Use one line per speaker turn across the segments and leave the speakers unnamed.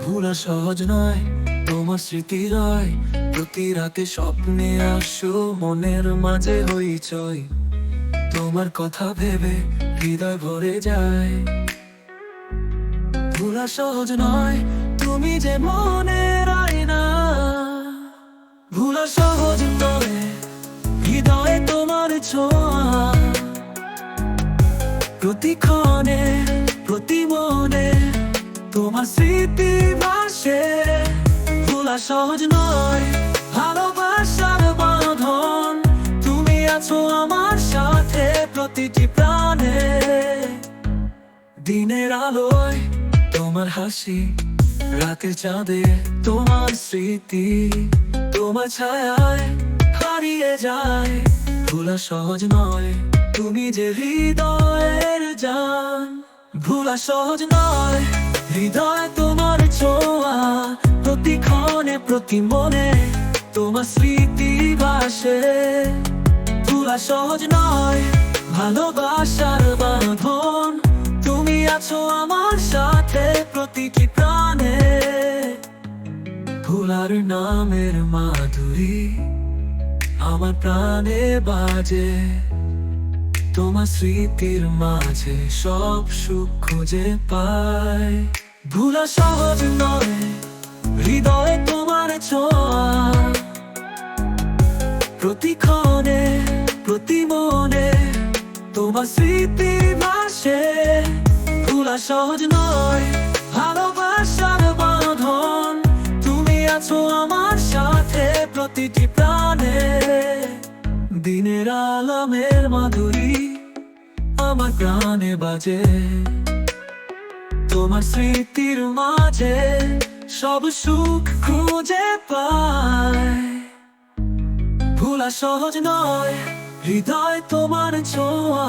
ভোলা সহজ নয়, তোমার স্মৃতি রয় প্রতি রাতে স্বপ্নে আসো, মনের মাঝে হইচই, তোমার কথা ভেবে হৃদয় ভরে যায়। ভোলা সহজ নয়, তুমি যে মনের আয়না। ভোলা সহজ নয়, হৃদয়ে তোমার ছোঁয়া, প্রতিক্ষণে প্রতি মনে তোমার স্মৃতি ভাসে। ভোলা সহজ নয়, ভালোবাসার বাঁধন, তুমি আছো আমার সাথে প্রতিটি প্রাণে। দিনের আলোয় তোমার হাসি, রাতের চাঁদে তোমার স্মৃতি, তোমার ছায়ায় হারিয়ে যায়। ভোলা সহজ নয়, তুমি যে হৃদয়ের জান। ভোলা সহজ নয়, হৃদয় তোমার ছোঁয়া, প্রতিক্ষণে প্রতি মনে তোমার স্মৃতি ভাসে। ভোলা সহজ নয়, ভালোবাসার বাঁধন, তুমি আছো আমার সাথে প্রতিটি প্রাণে। ভোলার নামের মাধুরী আমার প্রাণে বাজে, তোমার স্মৃতির মাঝে সব সুখ খুঁজে পায়। ভোলা সহজ নয়, হৃদয়ে তোমার ছোঁয়া, প্রতিক্ষণে প্রতি মনে তোমার স্মৃতি ভাসে। ভোলা সহজ নয়, ভালোবাসার বাঁধন, তুমি আছো আমার সাথে প্রতিটি প্রাণে। দিনের আলামের মাধুরী আমার প্রাণে বাজে, তোমার স্মৃতির মাঝে সব সুখ খুঁজে পায়। ভোলা সহজ নয়, হৃদয় তোমার ছোঁয়া,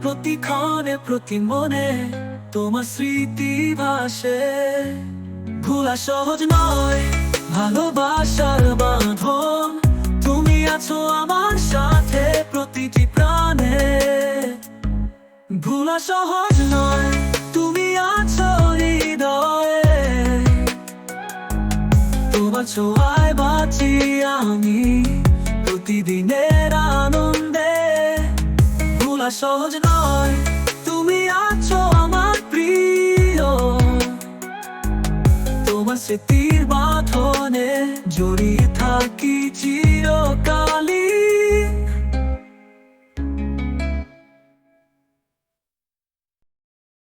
প্রতিক্ষণে প্রতি মনে তোমার স্মৃতি ভাসে। ভোলা সহজ নয়, ভালোবাসার বাঁধন, তুমি আছো আমার সাথে প্রতিটি প্রাণে। ভোলা সহজ নয়, তুমি আছো হৃদয়ে, তোমার ছোঁয়ায় বাঁচি আমি প্রতিদিনের আনন্দে। ভোলা সহজ নয়, তুমি আছো আমার প্রিয়, তোমার স্মৃতির বাঁধনে জড়িয়ে থাকি চিরকালই।